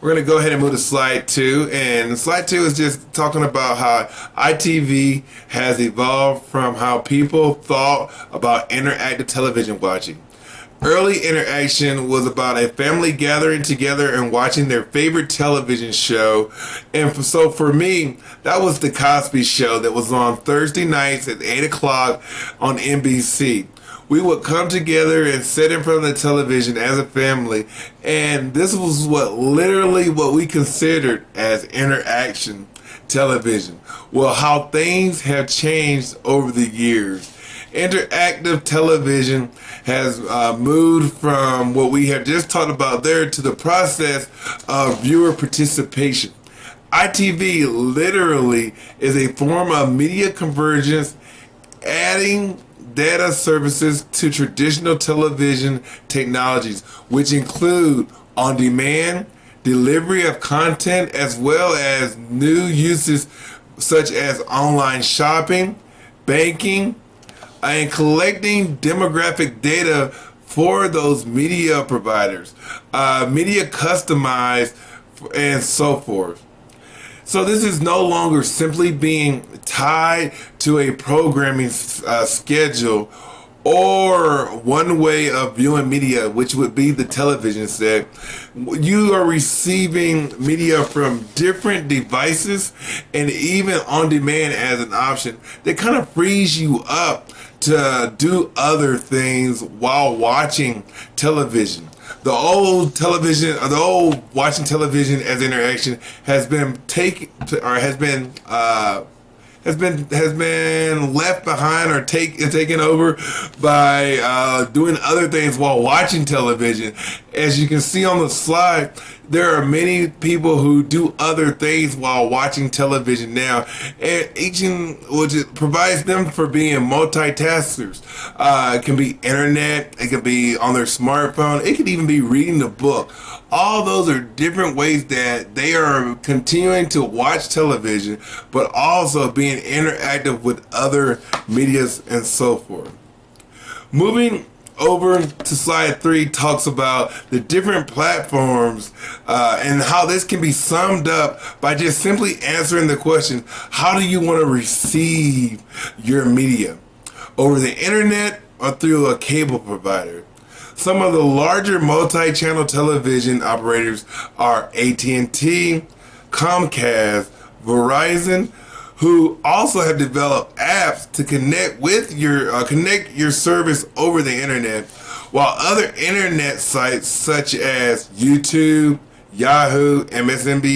We're going to go ahead and move to slide 2. And slide 2 is just talking about how ITV has evolved from how people thought about interactive television watching. Early interaction was about a family gathering together and watching their favorite television show. And so for me, that was The Cosby Show that was on Thursday nights at 8 o'clock on NBC. We would come together and sit in front of the television as a family, and this was what we considered as interaction television. Well, how things have changed over the years. Interactive television has moved from what we have just talked about there to the process of viewer participation. ITV literally is a form of media convergence, adding data services to traditional television technologies, which include on-demand delivery of content as well as new uses such as online shopping, banking, and collecting demographic data for those media providers, media customized, and so forth. So this is no longer simply being tied to a programming schedule or one way of viewing media, which would be the television set. You are receiving media from different devices and even on demand as an option. That kind of frees you up to do other things while watching television. The old watching television as interaction has been left behind or taken over by doing other things while watching television. As you can see on the slide, there are many people who do other things while watching television now, and which provides them for being multitaskers. It can be internet, it can be on their smartphone, it could even be reading a book. All those are different ways that they are continuing to watch television, but also being interactive with other medias and so forth. Moving over to slide 3 talks about the different platforms and how this can be summed up by just simply answering the question, how do you want to receive your media? Over the internet or through a cable provider? Some of the larger multi-channel television operators are AT&T, Comcast, Verizon, who also have developed apps to connect your service over the internet, while other internet sites such as YouTube, Yahoo, MSN,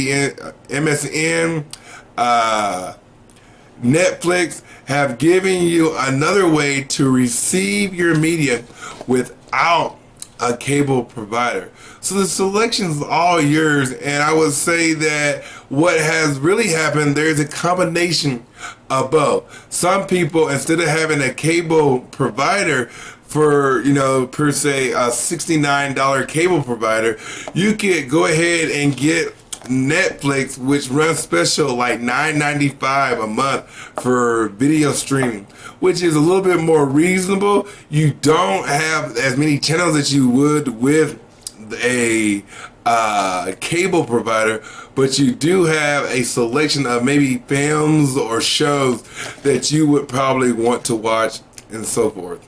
Netflix have given you another way to receive your media without a cable provider. So the selection is all yours, and I would say that what has really happened, there's a combination of both. Some people, instead of having a cable provider for, per se, a $69 cable provider, you could go ahead and get Netflix, which runs special like $9.95 a month for video streaming, which is a little bit more reasonable. You don't have as many channels as you would with a cable provider, but you do have a selection of maybe films or shows that you would probably want to watch and so forth.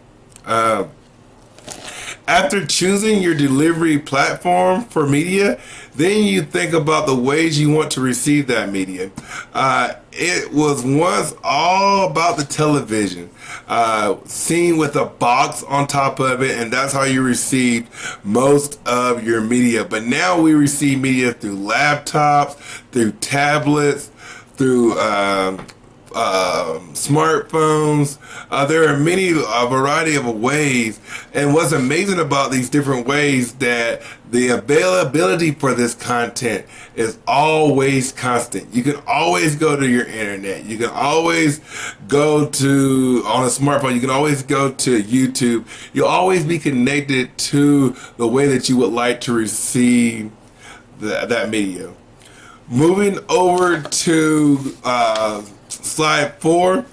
After choosing your delivery platform for media, then you think about the ways you want to receive that media. It was once all about the television, seen with a box on top of it, and that's how you received most of your media. But now we receive media through laptops, through tablets, through smartphones. There are a variety of ways, and what's amazing about these different ways that the availability for this content is always constant. You can always go to your internet. You can always go to, on a smartphone, you can always go to YouTube. You'll always be connected to the way that you would like to receive that media. Moving over to slide 4.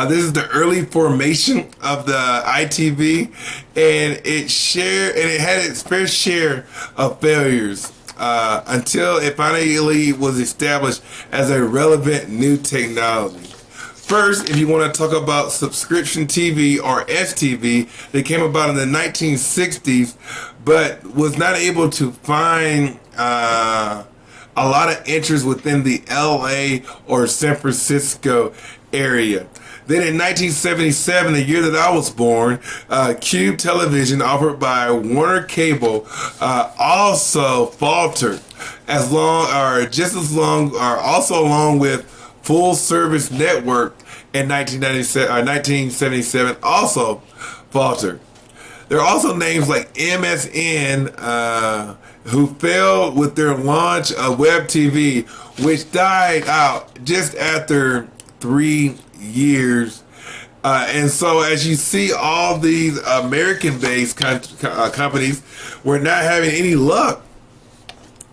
This is the early formation of the ITV, and it had its fair share of failures. until it finally was established as a relevant new technology. First, if you want to talk about subscription TV or STV, they came about in the 1960s, but was not able to find a lot of interest within the LA or San Francisco area. Then in 1977, the year that I was born, Cube Television, offered by Warner Cable, also faltered also along with Full Service Network in 1977 also faltered. There are also names like MSN who failed with their launch of web TV, which died out just after 3 years. And so as you see, all these American-based companies were not having any luck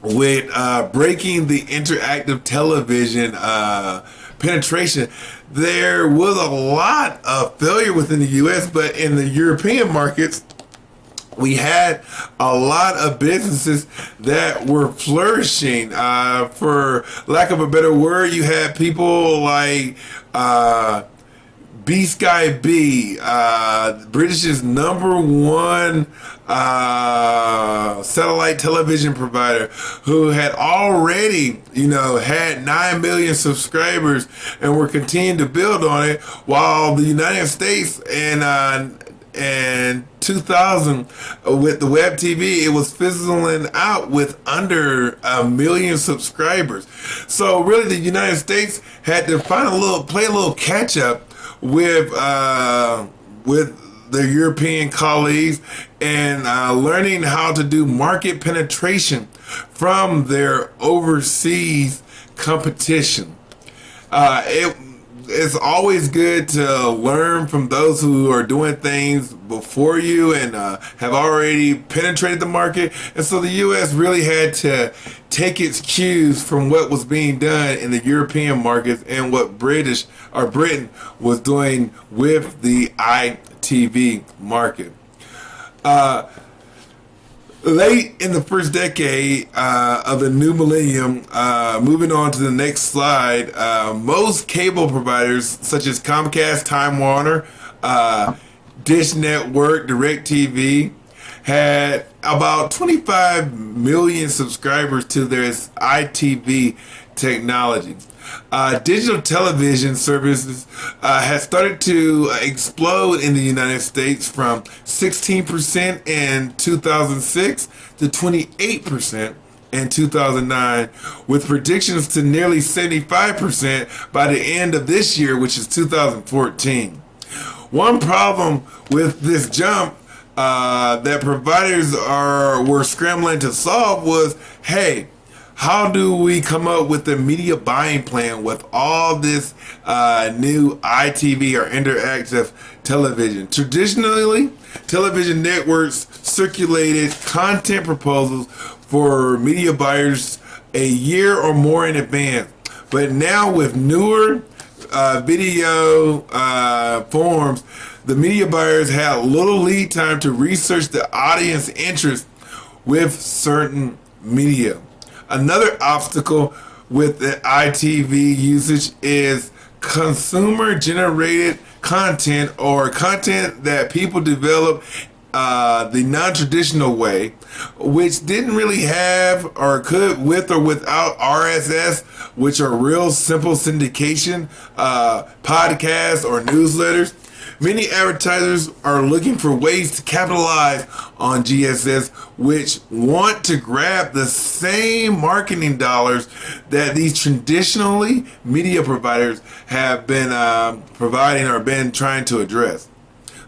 with breaking the interactive television penetration. There was a lot of failure within the U.S., but in the European markets, we had a lot of businesses that were flourishing. For lack of a better word, you had people like B Sky B, British's #1 satellite television provider, who had already, had 9 million subscribers and were continuing to build on it, while the United States and 2000 with the web TV, it was fizzling out with under 1 million subscribers. So really, the United States had to play a little catch up with their European colleagues and learning how to do market penetration from their overseas competition. It's always good to learn from those who are doing things before you and have already penetrated the market. And so the U.S. really had to take its cues from what was being done in the European markets and what Britain was doing with the ITV market. Late in the first decade of the new millennium, moving on to the next slide, most cable providers such as Comcast, Time Warner, Dish Network, DirecTV had about 25 million subscribers to their ITV technology. Digital television services has started to explode in the United States from 16% in 2006 to 28% in 2009, with predictions to nearly 75% by the end of this year, which is 2014. One problem with this jump that providers were scrambling to solve was, hey, how do we come up with a media buying plan with all this new ITV or interactive television? Traditionally, television networks circulated content proposals for media buyers a year or more in advance. But now with newer video forms, the media buyers have little lead time to research the audience interest with certain media. Another obstacle with the ITV usage is consumer-generated content, or content that people develop the non-traditional way, which didn't really have or could with or without RSS, which are real simple syndication, podcasts or newsletters. Many advertisers are looking for ways to capitalize on GSS, which want to grab the same marketing dollars that these traditionally media providers have been providing or been trying to address.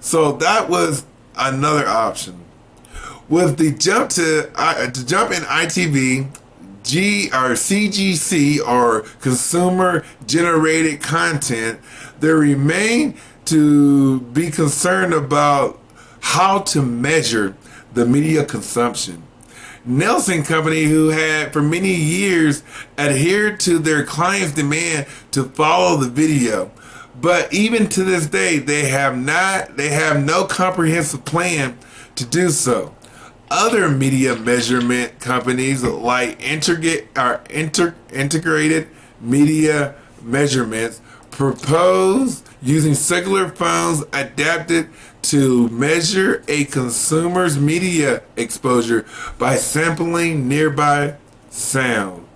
So that was another option. With the jump in ITV, CGC, or consumer generated content, there remain to be concerned about how to measure the media consumption. Nielsen Company, who had for many years adhered to their clients' demand to follow the video, but even to this day they have no comprehensive plan to do so. Other media measurement companies like integrated media measurements propose using cellular phones adapted to measure a consumer's media exposure by sampling nearby sound.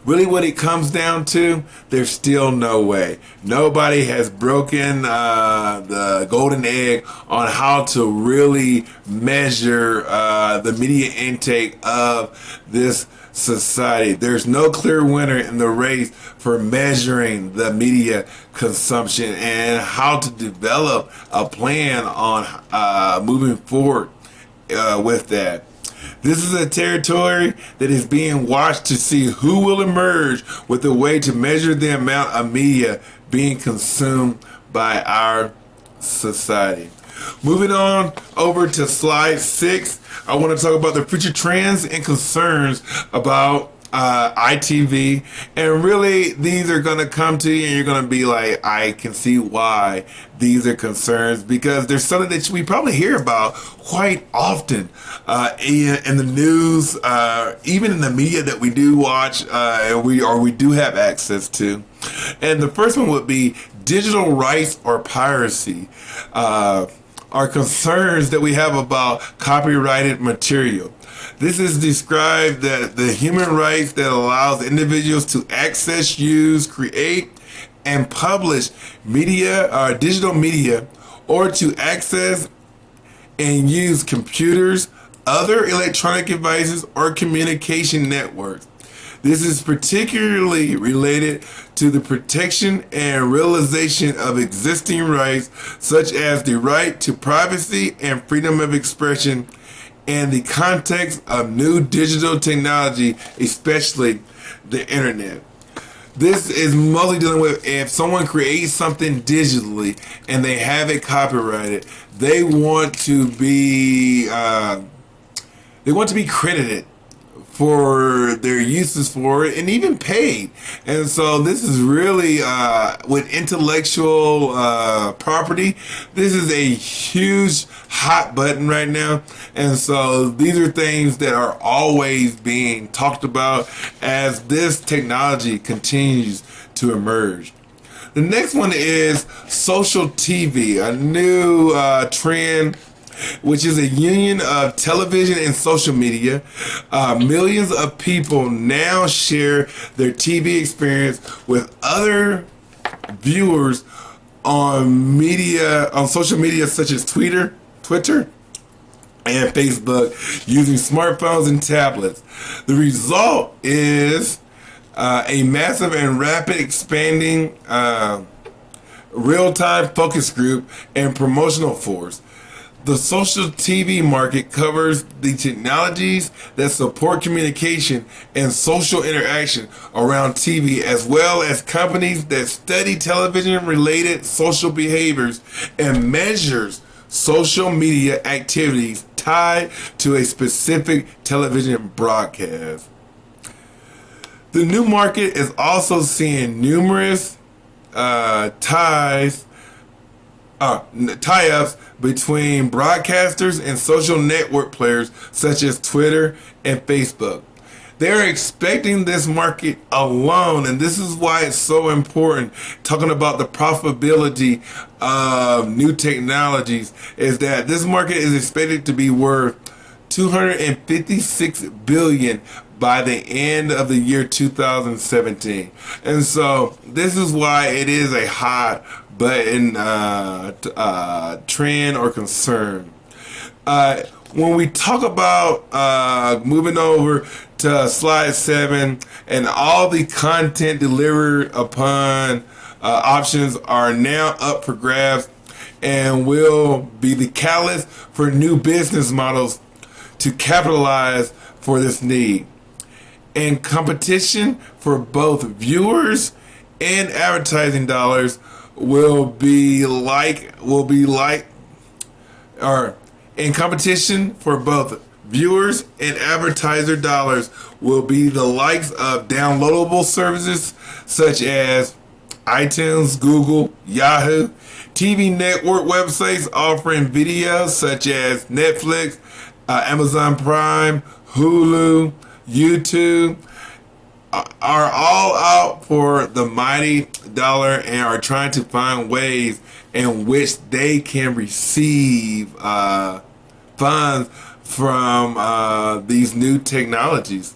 Really, what it comes down to, there's still no way. Nobody has broken the golden egg on how to really measure the media intake of this society. There's no clear winner in the race for measuring the media consumption and how to develop a plan on moving forward with that. This is a territory that is being watched to see who will emerge with a way to measure the amount of media being consumed by our society. Moving on over to slide 6, I want to talk about the future trends and concerns about ITV, and really these are going to come to you and you're going to be like, I can see why these are concerns, because there's something that we probably hear about quite often in the news, even in the media that we do watch and we do have access to. And the first one would be digital rights or piracy. Are concerns that we have about copyrighted material. This is described that the human rights that allows individuals to access, use, create, and publish media or digital media, or to access and use computers, other electronic devices, or communication networks. This is particularly related to the protection and realization of existing rights, such as the right to privacy and freedom of expression, in the context of new digital technology, especially the internet. This is mostly dealing with if someone creates something digitally and they have it copyrighted, they want to be credited for their uses for it and even paid. And so this is really with intellectual property, this is a huge hot button right now. And so these are things that are always being talked about as this technology continues to emerge. The next one is social TV, a new trend, which is a union of television and social media. Millions of people now share their TV experience with other viewers on social media such as Twitter, and Facebook, using smartphones and tablets. The result is a massive and rapid expanding real-time focus group and promotional force. The social TV market covers the technologies that support communication and social interaction around TV, as well as companies that study television-related social behaviors and measures social media activities tied to a specific television broadcast. The new market is also seeing numerous tie-ups between broadcasters and social network players such as Twitter and Facebook. They're expecting this market alone, and this is why it's so important, talking about the profitability of new technologies, is that this market is expected to be worth $256 billion by the end of the year 2017. And so this is why it is a hot button trend or concern. When we talk about moving over to slide 7, and all the content delivered upon options are now up for grabs and will be the catalyst for new business models to capitalize for this need. And competition for both viewers and advertising dollars in competition for both viewers and advertiser dollars will be the likes of downloadable services such as iTunes, Google, Yahoo, TV network websites offering videos such as Netflix, Amazon Prime, Hulu, YouTube are all out for the mighty dollar and are trying to find ways in which they can receive funds from these new technologies.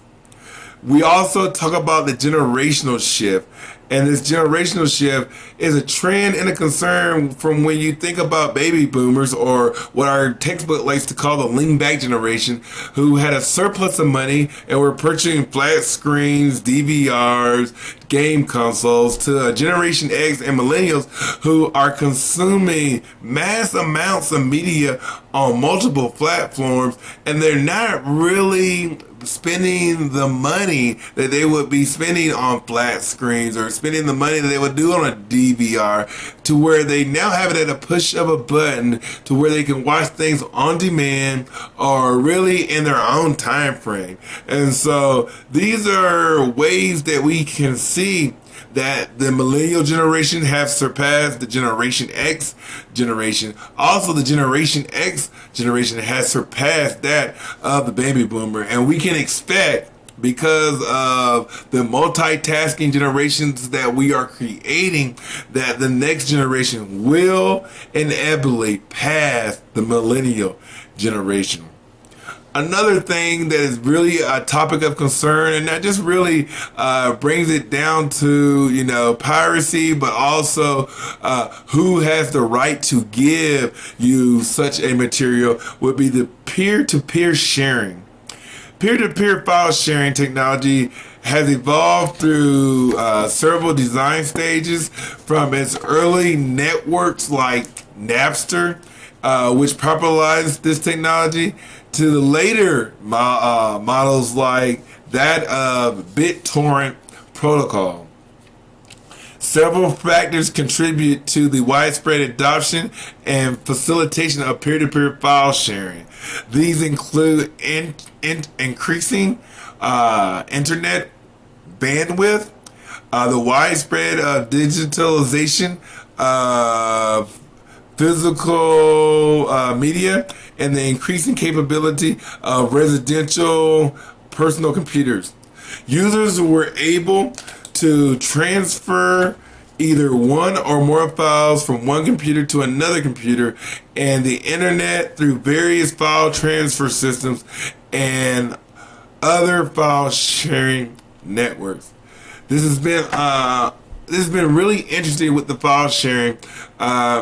We also talk about the generational shift. And this generational shift is a trend and a concern from when you think about baby boomers, or what our textbook likes to call the lean back generation, who had a surplus of money and were purchasing flat screens, DVRs, game consoles, to Generation X and millennials who are consuming mass amounts of media on multiple platforms, and they're not really spending the money that they would be spending on flat screens, or spending the money that they would do on a DVR, to where they now have it at a push of a button, to where they can watch things on demand or really in their own time frame. And so these are ways that we can see that the millennial generation have surpassed the Generation X generation. Also, the Generation X generation has surpassed that of the baby boomer. And we can expect, because of the multitasking generations that we are creating, that the next generation will inevitably pass the millennial generation. Another thing that is really a topic of concern, and that just really brings it down to, piracy, but also who has the right to give you such a material, would be the peer-to-peer sharing. Peer-to-peer file sharing technology has evolved through several design stages, from its early networks like Napster, which popularized this technology, to the later models like that of BitTorrent protocol. Several factors contribute to the widespread adoption and facilitation of peer-to-peer file sharing. These include increasing internet bandwidth, the widespread digitalization of physical media, and the increasing capability of residential personal computers. Users were able to transfer either one or more files from one computer to another computer and the internet through various file transfer systems and other file sharing networks. This has been really interesting with the file sharing,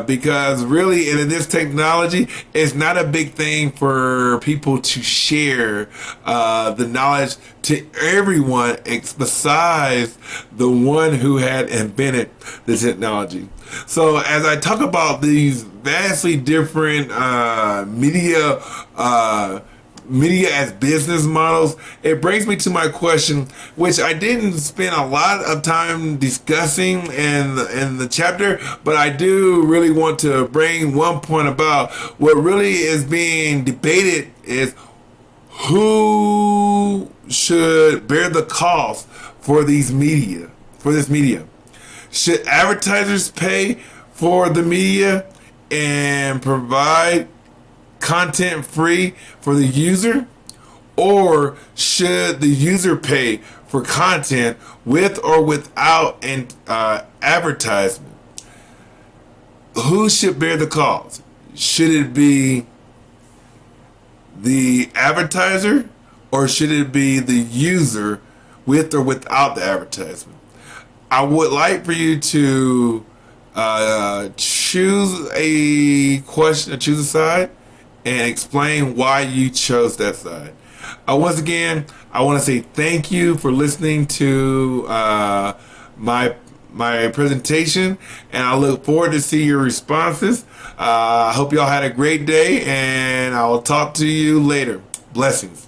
because really in this technology, it's not a big thing for people to share the knowledge to everyone besides the one who had invented the technology. So as I talk about these vastly different media as business models, it brings me to my question, which I didn't spend a lot of time discussing in the chapter, but I do really want to bring one point about what really is being debated is who should bear the cost for this media. Should advertisers pay for the media and provide content free for the user, or should the user pay for content with or without an advertisement? Who should bear the cost? Should it be the advertiser, or should it be the user with or without the advertisement? I would like for you to choose a side and explain why you chose that side. Once again, I want to say thank you for listening to my presentation, and I look forward to see your responses. I hope y'all had a great day, and I will talk to you later. Blessings.